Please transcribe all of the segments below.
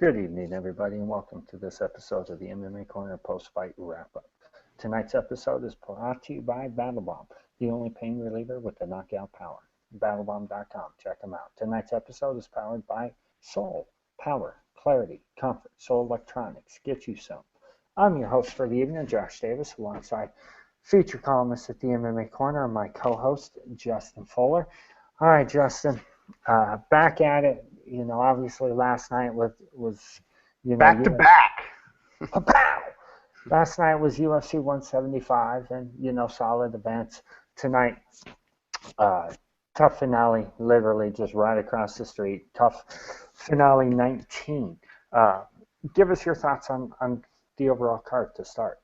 Good evening, everybody, and welcome to this episode of the MMA Corner Post-Fight Wrap-Up. Tonight's episode is brought to you by BattleBomb, the only pain reliever with the knockout power. BattleBomb.com. Check them out. Tonight's episode is powered by Soul. Power, clarity, comfort. Soul Electronics. Get you some. I'm your host for the evening, Josh Davis, alongside feature columnist at the MMA Corner and my co-host, Justin Fuller. All right, Justin, back at it. Obviously last night was Back to back. Last night was UFC 175, and solid events. Tonight, tough finale, literally just right across the street. Tough finale 19. Give us your thoughts on the overall card to start.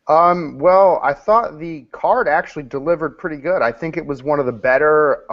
Well, I thought the card actually delivered pretty good. I think it was one of the better,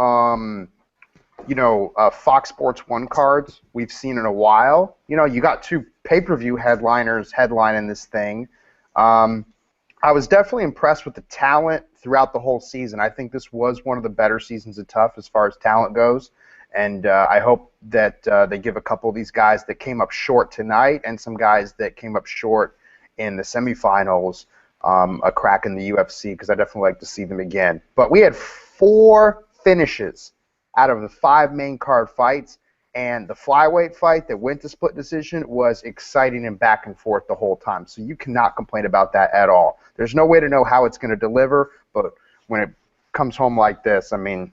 Fox Sports 1 cards we've seen in a while. You got two pay-per-view headliners headlining this thing. I was definitely impressed with the talent throughout the whole season. I think this was one of the better seasons of Tough as far as talent goes. And I hope that they give a couple of these guys that came up short tonight and some guys that came up short in the semifinals a crack in the UFC, because I definitely like to see them again. But we had 4 finishes out of the 5 main card fights, and the flyweight fight that went to split decision was exciting and back and forth the whole time. So you cannot complain about that at all. There's no way to know how it's going to deliver, but when it comes home like this, I mean,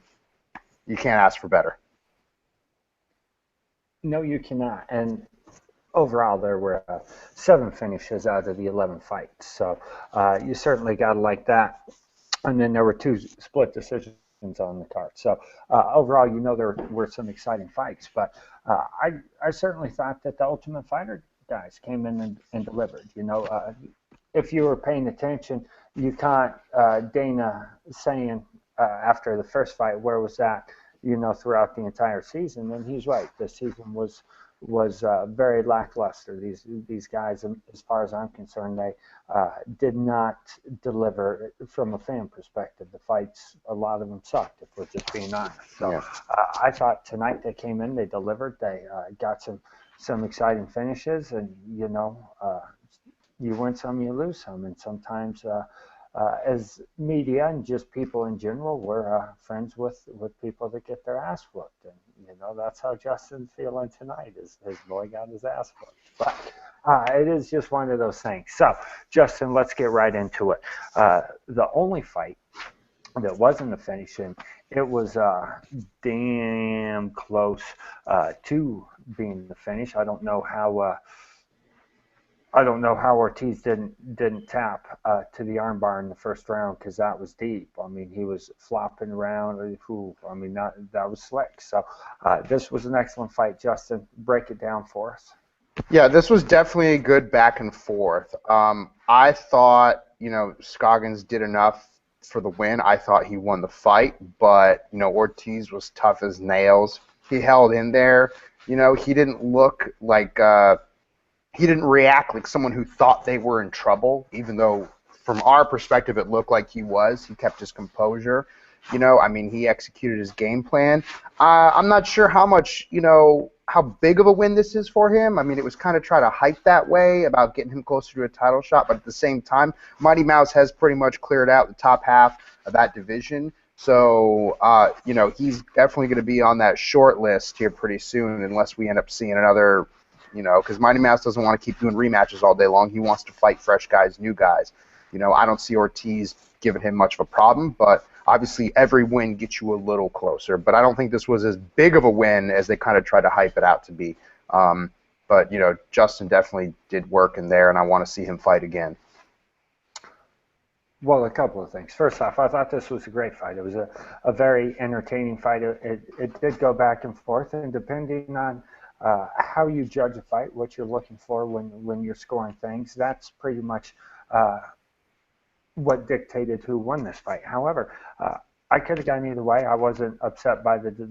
you can't ask for better. No, you cannot. And overall, there were 7 finishes out of the 11 fights. So you certainly got to like that. And then there were 2 split decisions on the card. So overall, there were some exciting fights. But I certainly thought that the Ultimate Fighter guys came in and delivered. If you were paying attention, you caught Dana saying after the first fight, where was that, throughout the entire season? And he's right. The season was very lackluster. These guys, as far as I'm concerned, they did not deliver from a fan perspective. The fights, a lot of them sucked, if we're just being honest. So Yeah. I thought tonight they came in, they delivered, they got some exciting finishes, and you win some, you lose some, and sometimes. As media and just people in general, we're friends with people that get their ass whooped, and that's how Justin's feeling tonight. His boy got his ass whooped, but it is just one of those things. So, Justin, let's get right into it. The only fight that wasn't a finish, and it was damn close to being the finish. I don't know how Ortiz didn't tap to the armbar in the first round, because that was deep. I mean, he was flopping around. That was slick. So this was an excellent fight. Justin, break it down for us. Yeah, this was definitely a good back and forth. I thought, Scoggins did enough for the win. I thought he won the fight, but, Ortiz was tough as nails. He held in there. He didn't look like he didn't react like someone who thought they were in trouble, even though from our perspective it looked like he was. He kept his composure. He executed his game plan. I'm not sure how much, how big of a win this is for him. I mean, it was kind of try to hype that way about getting him closer to a title shot, but at the same time, Mighty Mouse has pretty much cleared out the top half of that division. So, he's definitely going to be on that short list here pretty soon, unless we end up seeing another, because Mighty Mouse doesn't want to keep doing rematches all day long. He wants to fight fresh guys, new guys. I don't see Ortiz giving him much of a problem, but obviously every win gets you a little closer. But I don't think this was as big of a win as they kind of tried to hype it out to be. But, Justin definitely did work in there, and I want to see him fight again. Well, a couple of things. First off, I thought this was a great fight. It was a very entertaining fight. It did go back and forth, and depending on how you judge a fight, what you're looking for when you're scoring things, that's pretty much what dictated who won this fight. However, I could have gone either way. I wasn't upset by the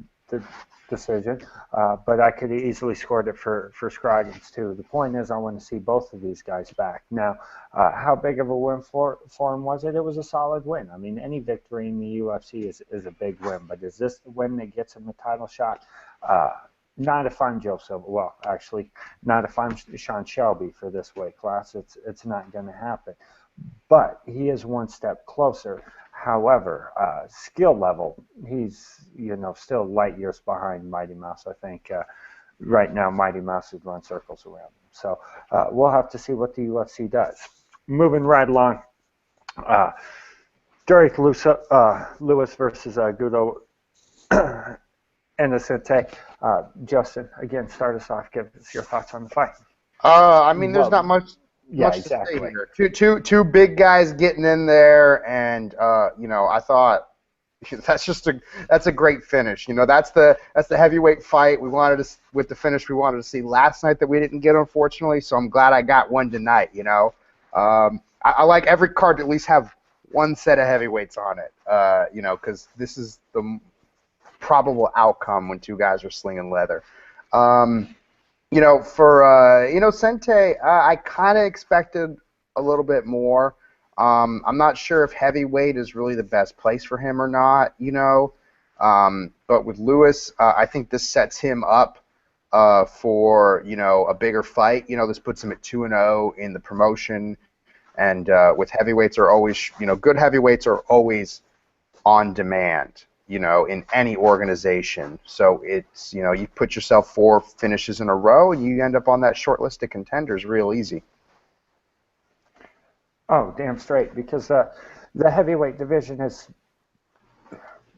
decision, but I could have easily scored it for Scoggins too. The point is, I want to see both of these guys back. Now, how big of a win for him was it? It was a solid win. I mean, any victory in the UFC is a big win, but is this the win that gets him the title shot? not if I'm Joe Silva. Well, actually, not if I'm Sean Shelby for this weight class. It's not going to happen. But he is one step closer. However, skill level, he's still light years behind Mighty Mouse. I think right now Mighty Mouse would run circles around him. So we'll have to see what the UFC does. Moving right along, Derek Lewis versus Guido Innocente. Justin, again, start us off. Give us your thoughts on the fight. I mean, there's not much Yeah, to say exactly. here. Two big guys getting in there, and I thought that's a great finish. That's the heavyweight fight we wanted to, with the finish we wanted to see last night that we didn't get, unfortunately. So I'm glad I got one tonight. I like every card to at least have one set of heavyweights on it. Because this is the probable outcome when two guys are slinging leather. For Sente, I kind of expected a little bit more. I'm not sure if heavyweight is really the best place for him or not, but with Lewis, I think this sets him up for, a bigger fight. This puts him at 2-0 in the promotion, and with heavyweights are always, good heavyweights are always on demand, in any organization. So it's, you put yourself 4 finishes in a row, and you end up on that short list of contenders real easy. Oh, damn straight, because the heavyweight division is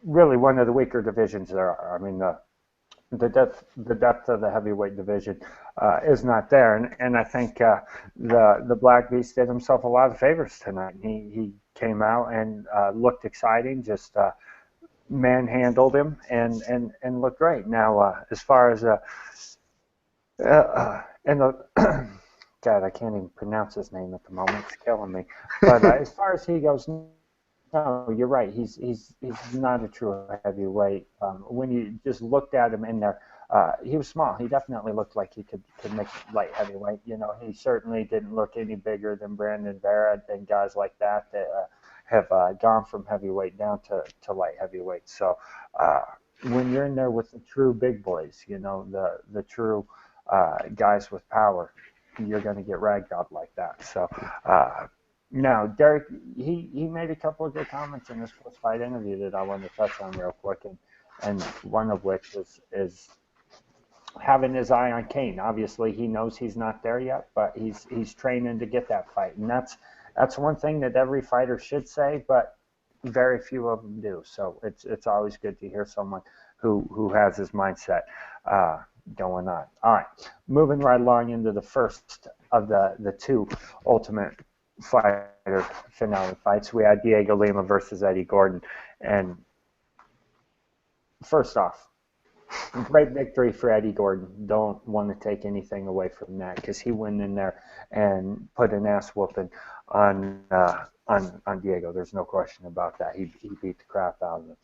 really one of the weaker divisions there are. I mean, the depth of the heavyweight division is not there, and I think the Black Beast did himself a lot of favors tonight. He came out and looked exciting, just manhandled him and looked great. Now, as far as and the God, I can't even pronounce his name at the moment. It's killing me. But as far as he goes, no, you're right. He's not a true heavyweight. When you just looked at him in there, he was small. He definitely looked like he could make light heavyweight. He certainly didn't look any bigger than Brandon Vera and guys like that have gone from heavyweight down to light heavyweight. So when you're in there with the true big boys, the true guys with power, you're going to get ragdolled like that. So now, Derek, he made a couple of good comments in this post-fight interview that I want to touch on real quick, and one of which is having his eye on Kane. Obviously, he knows he's not there yet, but he's training to get that fight, and that's one thing that every fighter should say, but very few of them do. So it's always good to hear someone who has his mindset going on. All right, moving right along into the first of the 2 Ultimate Fighter finale fights. We had Diego Lima versus Eddie Gordon, and first off, great victory for Eddie Gordon. Don't want to take anything away from that, because he went in there and put an ass whooping on Diego. There's no question about that. He beat the crap out of him.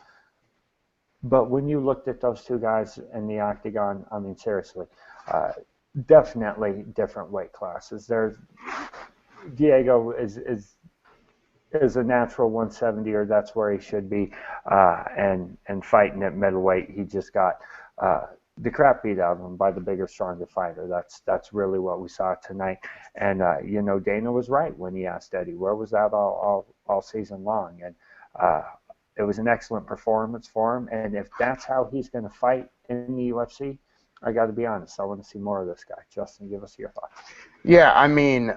But when you looked at those 2 guys in the octagon, I mean, seriously, definitely different weight classes. Diego is a natural 170er. That's where he should be, and fighting at middleweight, he just got the crap beat out of him by the bigger, stronger fighter. That's really what we saw tonight. And Dana was right when he asked Eddie, where was that all season long? And it was an excellent performance for him. And if that's how he's going to fight in the UFC, I got to be honest, I want to see more of this guy. Justin, give us your thoughts. Yeah, I mean,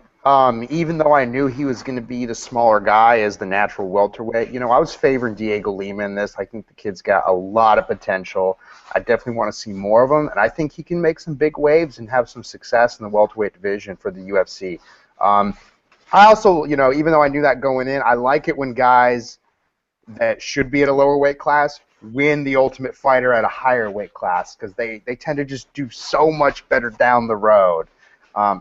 even though I knew he was going to be the smaller guy as the natural welterweight, I was favoring Diego Lima in this. I think the kid's got a lot of potential. I definitely want to see more of him, and I think he can make some big waves and have some success in the welterweight division for the UFC. I also, even though I knew that going in, I like it when guys that should be at a lower weight class win the Ultimate Fighter at a higher weight class, because they tend to just do so much better down the road.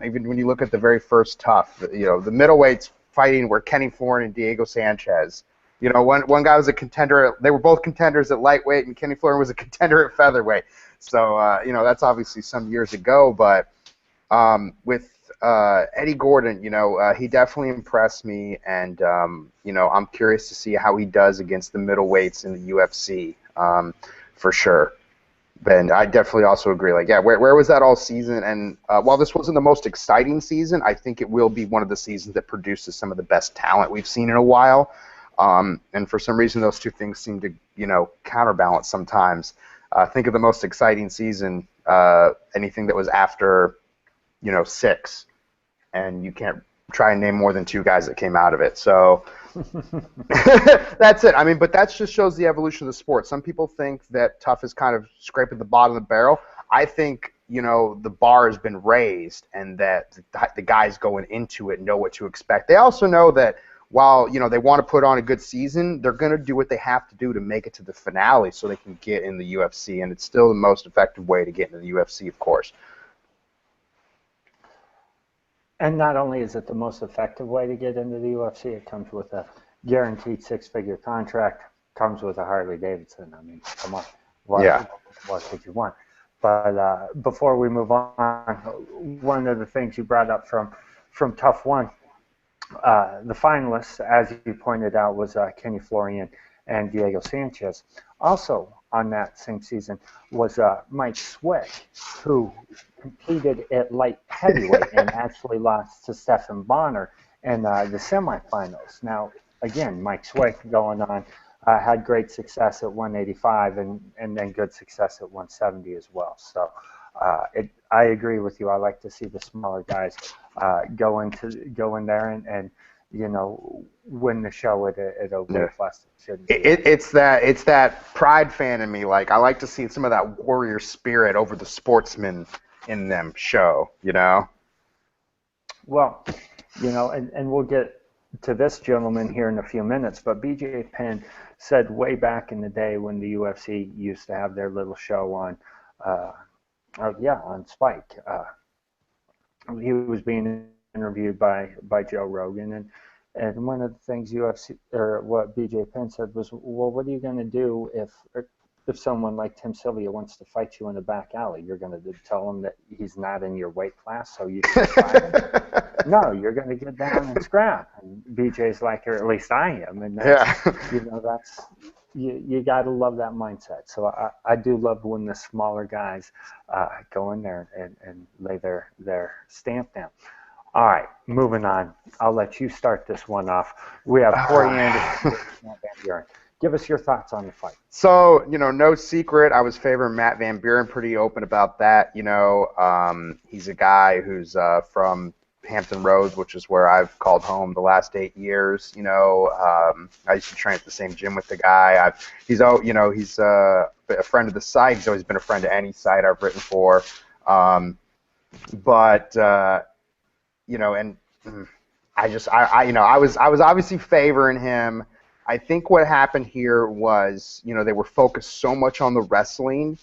Even when you look at the very first tough, the middleweights fighting were Kenny Florian and Diego Sanchez. One guy was a contender. They were both contenders at lightweight, and Kenny Florian was a contender at featherweight. So, that's obviously some years ago. But with Eddie Gordon, he definitely impressed me, and I'm curious to see how he does against the middleweights in the UFC, for sure. And I definitely also agree. Like, yeah, where was that all season? And while this wasn't the most exciting season, I think it will be one of the seasons that produces some of the best talent we've seen in a while. And for some reason, those two things seem to, counterbalance sometimes. Think of the most exciting season, anything that was after, 6, and you can't try and name more than 2 guys that came out of it. So that's it. I mean, but that just shows the evolution of the sport. Some people think that Tough is kind of scraping the bottom of the barrel. I think, the bar has been raised and that the guys going into it know what to expect. They also know that while, they want to put on a good season, they're going to do what they have to do to make it to the finale so they can get in the UFC. And it's still the most effective way to get into the UFC, of course. And not only is it the most effective way to get into the UFC, it comes with a guaranteed 6-figure contract, comes with a Harley Davidson. I mean, come on, what could you want? But before we move on, one of the things you brought up from Tough One, the finalists, as you pointed out, was Kenny Florian and Diego Sanchez. Also on that same season was Mike Swick, who competed at light heavyweight and actually lost to Stephan Bonner in the semifinals. Now, again, Mike Swick going on had great success at 185 and then good success at 170 as well. So I agree with you. I like to see the smaller guys go in there and win the show at a weight class. It's that pride fan in me. Like, I like to see some of that warrior spirit over the sportsman in them show, Well, and we'll get to this gentleman here in a few minutes, but BJ Penn said way back in the day when the UFC used to have their little show on Spike. He was being interviewed by Joe Rogan, and one of the things UFC or what BJ Penn said was, well, what are you going to do if someone like Tim Sylvia wants to fight you in a back alley? You're going to tell him that he's not in your weight class, so you can fight him? No, you're going to get down and scrap. And BJ's like, or at least I am, and that's, that's you got to love that mindset. So I do love when the smaller guys go in there and lay their stamp down. All right, moving on. I'll let you start this one off. We have Corey Anderson and Matt Van Buren. Give us your thoughts on the fight. So, no secret, I was favoring Matt Van Buren, pretty open about that. He's a guy who's from Hampton Roads, which is where I've called home the last 8 years. I used to train at the same gym with the guy. He's a friend of the site. He's always been a friend of any site I've written for. And I was obviously favoring him. I think what happened here was, they were focused so much on the wrestling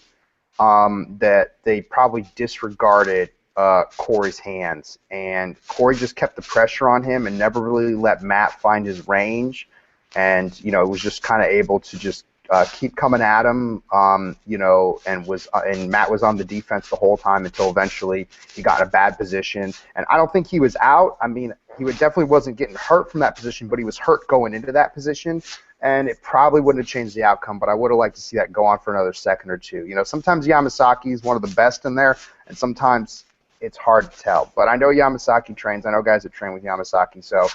that they probably disregarded Corey's hands. And Corey just kept the pressure on him and never really let Matt find his range. And, was just kind of able to just keep coming at him, and Matt was on the defense the whole time until eventually he got in a bad position. And I don't think he was out. I mean, he definitely wasn't getting hurt from that position, but he was hurt going into that position, and it probably wouldn't have changed the outcome, but I would have liked to see that go on for another second or two. Sometimes Yamasaki is one of the best in there, and sometimes it's hard to tell. But I know Yamasaki trains. I know guys that train with Yamasaki, so,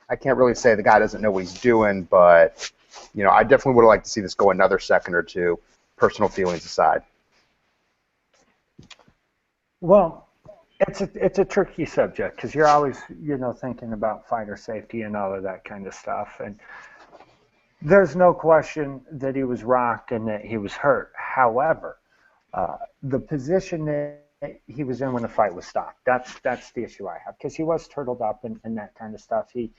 I can't really say the guy doesn't know what he's doing, but I definitely would have liked to see this go another second or two, personal feelings aside. Well, it's a tricky subject because you're always, thinking about fighter safety and all of that kind of stuff. And there's no question that he was rocked and that he was hurt. However, the position that he was in when the fight was stopped, that's the issue I have, because he was turtled up and that kind of stuff. He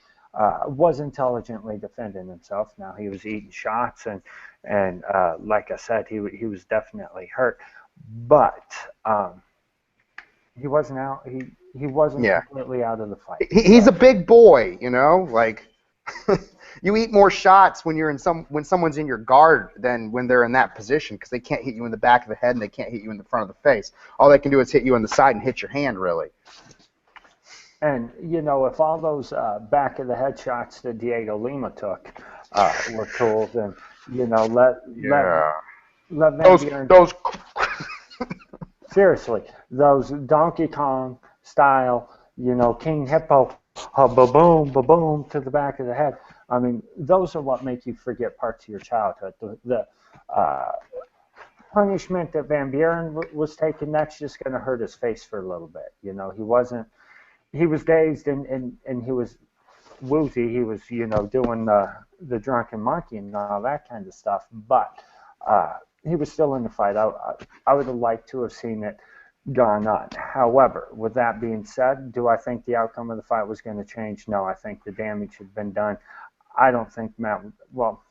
was intelligently defending himself. Now he was eating shots and like I said, he was definitely hurt, but he wasn't out. He wasn't completely out of the fight. He's a big boy, like you eat more shots when someone's in your guard than when they're in that position, because they can't hit you in the back of the head and they can't hit you in the front of the face. All they can do is hit you on the side and hit your hand, really. And, if all those back of the head shots that Diego Lima took were cool, then, let Van Those Buren those seriously, those Donkey Kong style, King Hippo, ba-boom, ba-boom to the back of the head. I mean, those are what make you forget parts of your childhood. The uh, punishment that Van Buren was taking, that's just going to hurt his face for a little bit. He was dazed and he was woozy. He was, doing the drunken monkey and all that kind of stuff. But he was still in the fight. I would have liked to have seen it gone on. However, with that being said, do I think the outcome of the fight was going to change? No, I think the damage had been done. I don't think Matt, well,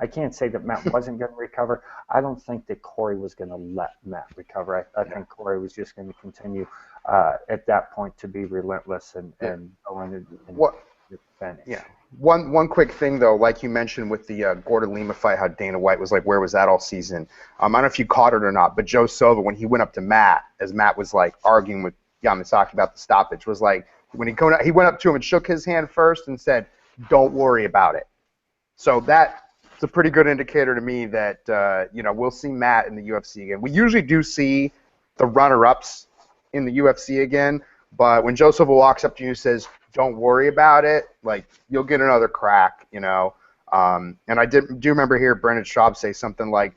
I can't say that Matt wasn't going to recover. I don't think that Corey was going to let Matt recover. I think Corey was just going to continue at that point to be relentless and go in and what? finish. Yeah. One quick thing though, like you mentioned with the Gordon Lima fight, how Dana White was like, where was that all season? I don't know if you caught it or not, but Joe Silva, when he went up to Matt, as Matt was like arguing with Yamasaki about the stoppage, was like when he went up to him and shook his hand first and said, "Don't worry about it." So that's a pretty good indicator to me that we'll see Matt in the UFC again. We usually do see the runner-ups in the UFC again, but when Joe Silva walks up to you and says, "Don't worry about it," like you'll get another crack, And I do remember hearing Brendan Schaub say something like,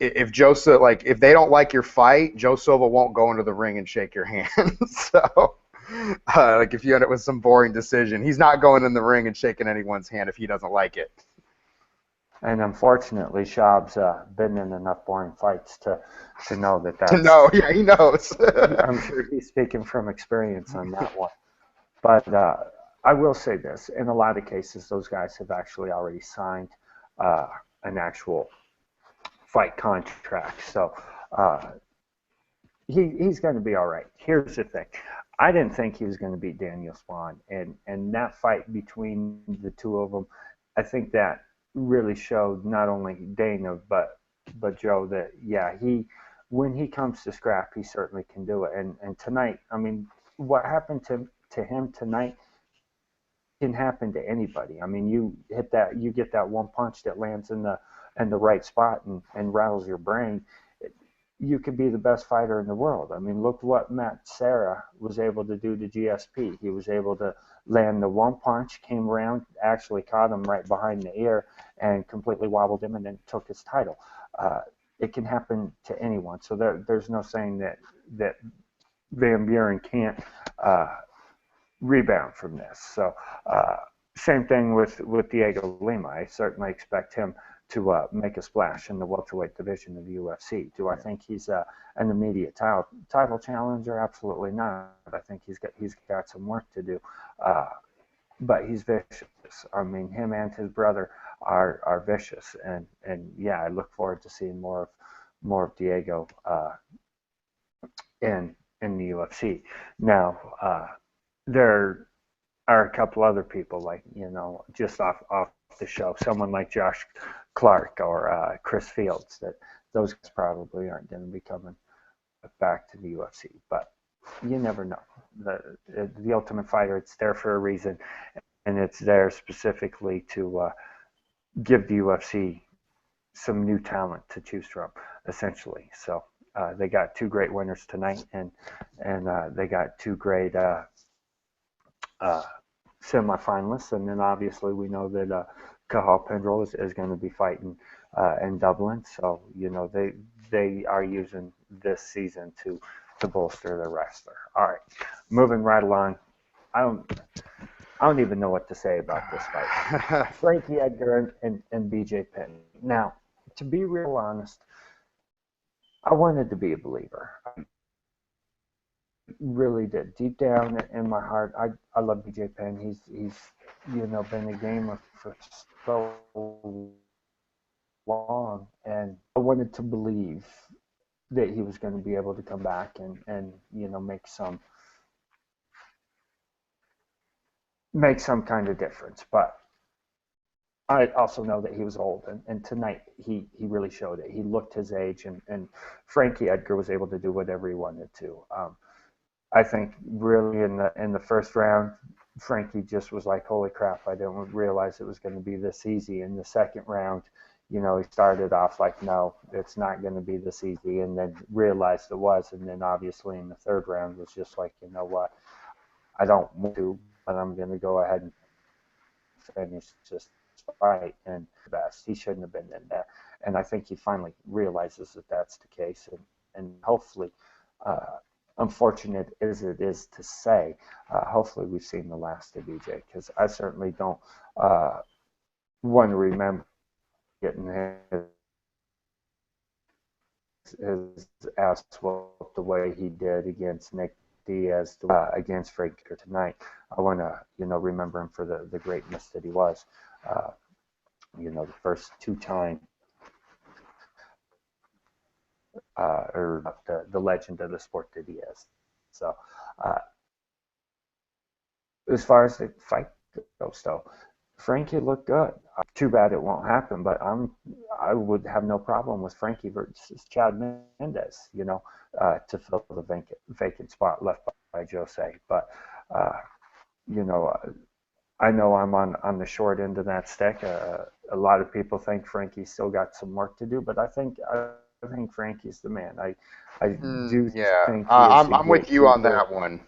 if if they don't like your fight, Joe Silva won't go into the ring and shake your hand. So, like if you end up with some boring decision, he's not going in the ring and shaking anyone's hand if he doesn't like it. And unfortunately, Schaub's been in enough boring fights to know that To that's. know, yeah, he knows. I'm sure he's speaking from experience on that one. But I will say this: in a lot of cases, those guys have actually already signed uh, an actual fight contract. So uh, he's going to be all right. Here's the thing: I didn't think he was going to beat Daniel Spawn, and that fight between the two of them, I think that really showed not only Dana but Joe that when he comes to scrap, he certainly can do it. And tonight, I mean, what happened to him tonight can happen to anybody. I mean, you get that one punch that lands in the right spot and rattles your brain. You could be the best fighter in the world. I mean, look what Matt Serra was able to do to GSP. He was able to land the one punch, came around, actually caught him right behind the ear, and completely wobbled him, and then took his title. It can happen to anyone. So there's no saying that Van Buren can't rebound from this. So same thing with Diego Lima. I certainly expect him to make a splash in the welterweight division of the UFC. Do I think he's an immediate title challenger? Absolutely not. I think he's got some work to do, but he's vicious. I mean, him and his brother are vicious, and yeah, I look forward to seeing more of Diego in the UFC. Now, there are a couple other people like just off the show, someone like Josh Clark or Chris Fields, that those guys probably aren't going to be coming back to the UFC, but you never know. The Ultimate Fighter, it's there for a reason, and it's there specifically to give the UFC some new talent to choose from, essentially. So they got two great winners tonight, and they got two great uh, semifinalists, and then obviously we know that Cahal Pendrell is going to be fighting in Dublin. So they are using this season to bolster their wrestler. All right, moving right along. I don't even know what to say about this fight. Frankie Edgar and BJ Penn. Now, to be real honest, I wanted to be a believer. Really did. Deep down in my heart, I love BJ Penn. He's been a gamer for so long, and I wanted to believe that he was going to be able to come back and make some kind of difference. But I also know that he was old, and tonight he really showed it. He looked his age, and Frankie Edgar was able to do whatever he wanted to. I think really in the first round, Frankie just was like, "Holy crap! I didn't realize it was going to be this easy." In the second round, he started off like, no, it's not going to be this easy, and then realized it was, and then obviously in the third round was just like, you know what, I don't want to, but I'm going to go ahead and finish this fight, and best. He shouldn't have been in there, and I think he finally realizes that that's the case, and hopefully, uh, unfortunate as it is to say, hopefully we've seen the last of BJ, because I certainly don't want to remember getting his ass whooped the way he did against Nick Diaz, against Frankie tonight. I want to, remember him for the greatness that he was. Uh, the first two-time, or the legend of the sport that he is. So, uh, as far as the fight goes, though, Frankie looked good. Too bad it won't happen, but I would have no problem with Frankie versus Chad Mendes, to fill the vacant spot left by Jose. But you know, I know I'm on the short end of that stick. A lot of people think Frankie's still got some work to do, but I think Frankie's the man. I do Yeah, think he is the I'm with you on gatekeeper. that one.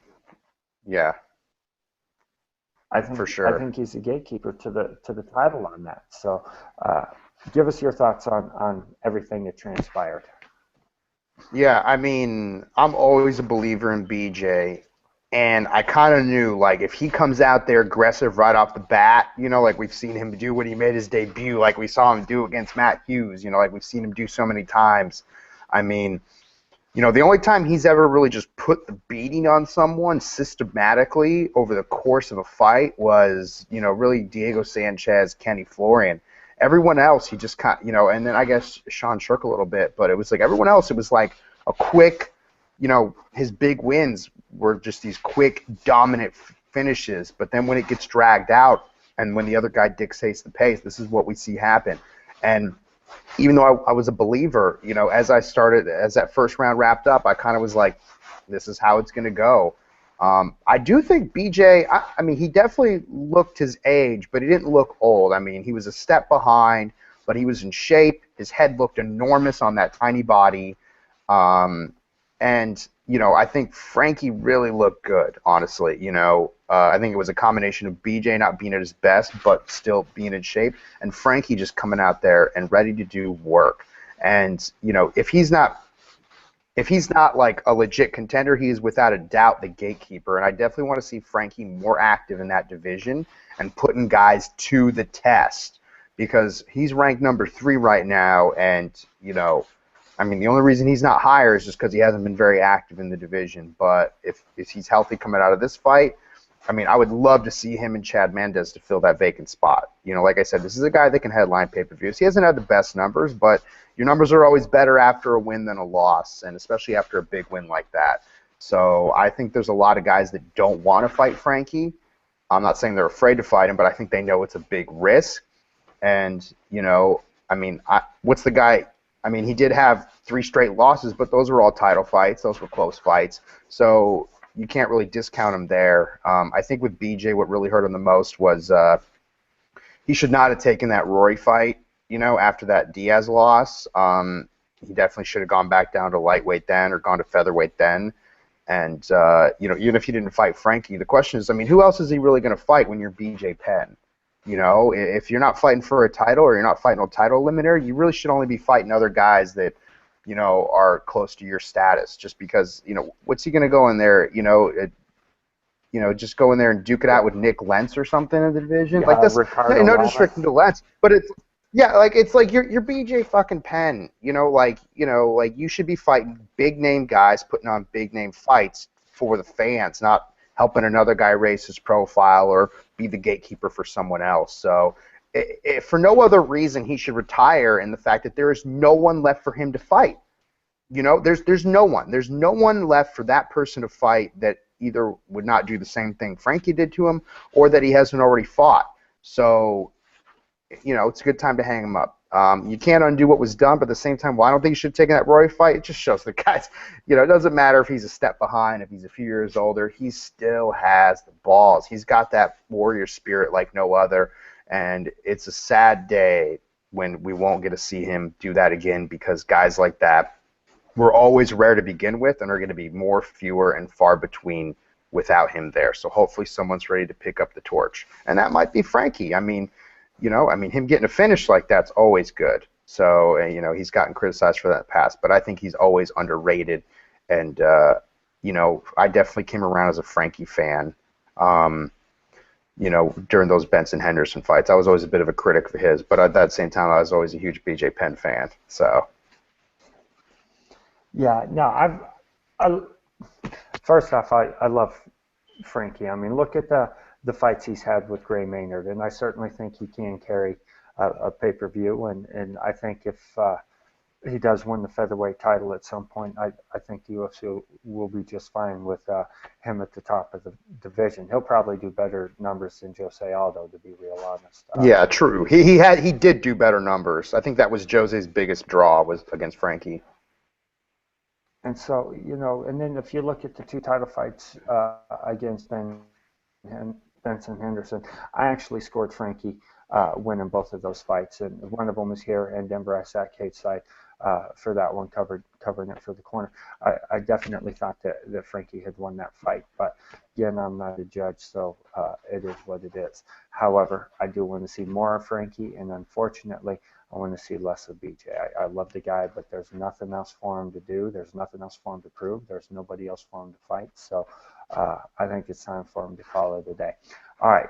Yeah, I for think I sure. think he's the gatekeeper to the title on that. So, uh, give us your thoughts on everything that transpired. Yeah, I mean, I'm always a believer in BJ, and I kind of knew, like, if he comes out there aggressive right off the bat, like we've seen him do when he made his debut, like we saw him do against Matt Hughes, like we've seen him do so many times. I mean, the only time he's ever really just put the beating on someone systematically over the course of a fight was, really Diego Sanchez, Kenny Florian. Everyone else, he just kind, and then I guess Sean Shirk a little bit, but it was like everyone else, it was like a quick, his big wins were just these quick, dominant finishes. But then when it gets dragged out and when the other guy dictates the pace, this is what we see happen. And even though I was a believer, as that first round wrapped up, I kind of was like, this is how it's going to go. I do think BJ, I mean, he definitely looked his age, but he didn't look old. I mean, he was a step behind, but he was in shape. His head looked enormous on that tiny body. Um, and, I think Frankie really looked good, honestly. I think it was a combination of BJ not being at his best, but still being in shape, and Frankie just coming out there and ready to do work. And, if he's not like a legit contender, he is without a doubt the gatekeeper. And I definitely want to see Frankie more active in that division and putting guys to the test because he's ranked number 3 right now. And, I mean, the only reason he's not higher is just because he hasn't been very active in the division. But if he's healthy coming out of this fight, I mean, I would love to see him and Chad Mendes to fill that vacant spot. Like I said, this is a guy that can headline pay-per-views. He hasn't had the best numbers, but your numbers are always better after a win than a loss, and especially after a big win like that. So I think there's a lot of guys that don't want to fight Frankie. I'm not saying they're afraid to fight him, but I think they know it's a big risk. And, I mean, what's the guy? I mean, he did have 3 straight losses, but those were all title fights. Those were close fights. So you can't really discount him there. I think with BJ, what really hurt him the most was he should not have taken that Rory fight, after that Diaz loss. He definitely should have gone back down to lightweight then or gone to featherweight then. And, even if he didn't fight Frankie, the question is, I mean, who else is he really going to fight when you're BJ Penn? If you're not fighting for a title or you're not fighting a title eliminator, you really should only be fighting other guys that, are close to your status. Just because, what's he going to go in there, just go in there and duke it out with Nick Lentz or something in the division? Like this, Ricardo no Lamas. disrespect to Lentz, but it's like you're BJ fucking Penn, like you should be fighting big name guys, putting on big name fights for the fans, not helping another guy raise his profile or be the gatekeeper for someone else. So for no other reason, he should retire in the fact that there is no one left for him to fight. There's no one. There's no one left for that person to fight that either would not do the same thing Frankie did to him or that he hasn't already fought. So, it's a good time to hang him up. You can't undo what was done, but at the same time, well, I don't think you should have taken that Roy fight. It just shows the guys, it doesn't matter if he's a step behind, if he's a few years older, he still has the balls. He's got that warrior spirit like no other, and it's a sad day, when we won't get to see him do that again, because guys like that were always rare to begin with and are going to be more fewer and far between without him there. So hopefully someone's ready to pick up the torch. And that might be Frankie. I mean, him getting a finish like that's always good. So, he's gotten criticized for that in the past, but I think he's always underrated. And, I definitely came around as a Frankie fan, during those Benson Henderson fights. I was always a bit of a critic for his, but at that same time, I was always a huge BJ Penn fan. So. Yeah, no, I first off, I love Frankie. I mean, look at the fights he's had with Gray Maynard, and I certainly think he can carry a pay-per-view. And I think if he does win the featherweight title at some point, I think the UFC will be just fine with him at the top of the division. He'll probably do better numbers than Jose Aldo, to be real honest. Yeah, true. He did do better numbers. I think that was Jose's biggest draw was against Frankie. And so, and then if you look at the two title fights against Benson Henderson, I actually scored Frankie winning both of those fights, and one of them was here in Denver. I sat cage side for that one, covering it for the corner. I definitely thought that Frankie had won that fight, but again, I'm not a judge, so it is what it is. However, I do want to see more of Frankie, and unfortunately, I want to see less of BJ. I love the guy, but there's nothing else for him to do. There's nothing else for him to prove. There's nobody else for him to fight. So I think it's time for him to call it a day. All right,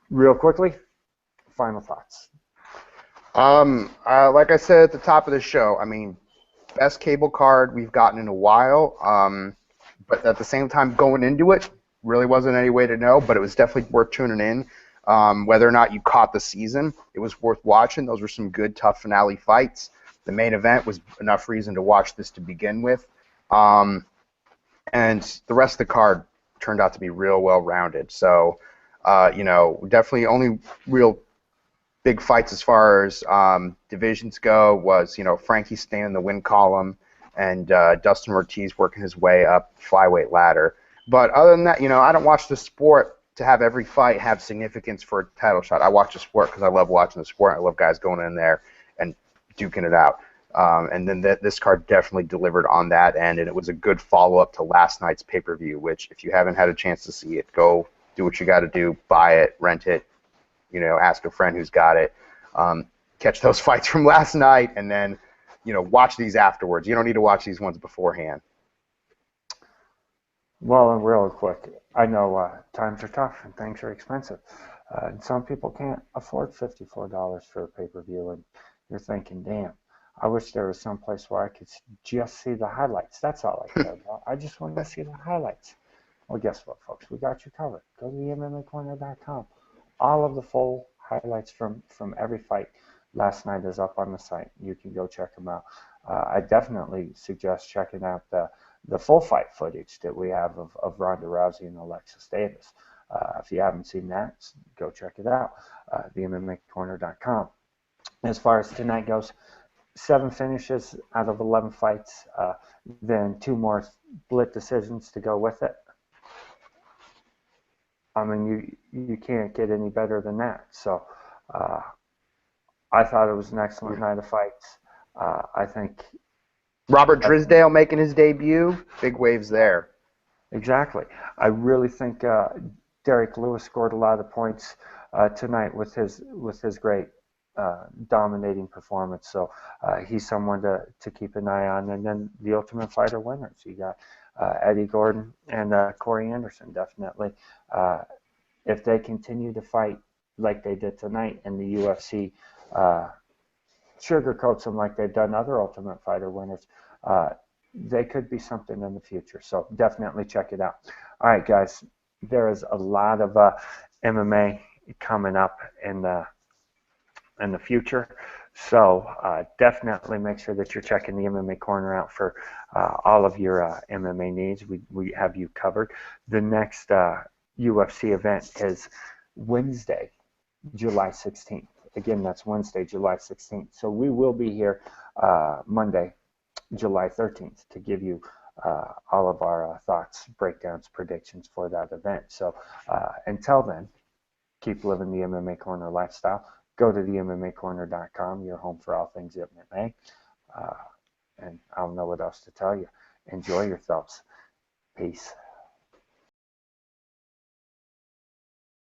real quickly, final thoughts. Like I said at the top of the show, I mean, best cable card we've gotten in a while. But at the same time, going into it, really wasn't any way to know, but it was definitely worth tuning in. Whether or not you caught the season, it was worth watching. Those were some good, tough finale fights. The main event was enough reason to watch this to begin with. And the rest of the card turned out to be real well-rounded. So, definitely only real big fights as far as divisions go was, Frankie staying in the win column and Dustin Ortiz working his way up the flyweight ladder. But other than that, I don't watch the sport to have every fight have significance for a title shot. I watch the sport because I love watching the sport. I love guys going in there and duking it out. And then this card definitely delivered on that end, and it was a good follow-up to last night's pay-per-view, which if you haven't had a chance to see it, go do what you got to do, buy it, rent it, ask a friend who's got it, catch those fights from last night, and then, watch these afterwards. You don't need to watch these ones beforehand. Well, and real quick, I know times are tough and things are expensive. And some people can't afford $54 for a pay-per-view, and you're thinking, damn, I wish there was some place where I could just see the highlights. That's all I care about. I just want to see the highlights. Well, guess what, folks? We got you covered. Go to the MMAcorner.com. All of the full highlights from every fight last night is up on the site. You can go check them out. I definitely suggest checking out the full fight footage that we have of Ronda Rousey and Alexis Davis. If you haven't seen that, go check it out. The MMAcorner.com. As far as tonight goes, 7 finishes out of 11 fights, then 2 more split decisions to go with it. I mean, you can't get any better than that. So I thought it was an excellent night of fights. I think Robert Drysdale making his debut, big waves there. Exactly. I really think Derek Lewis scored a lot of points tonight with his great dominating performance. So he's someone to keep an eye on. And then the Ultimate Fighter winners, you got Eddie Gordon and Corey Anderson, definitely. If they continue to fight like they did tonight, and the UFC sugarcoats them like they've done other Ultimate Fighter winners, they could be something in the future. So definitely check it out. All right, guys, there is a lot of MMA coming up in the future. So definitely make sure that you're checking the MMA Corner out for all of your MMA needs. We have you covered. The next UFC event is Wednesday, July 16th. Again, that's Wednesday, July 16th. So we will be here Monday, July 13th to give you all of our thoughts, breakdowns, predictions for that event. So until then, keep living the MMA Corner lifestyle. go to the MMAcorner.com, your home for all things MMA. And I don't know what else to tell you. Enjoy yourselves. Peace.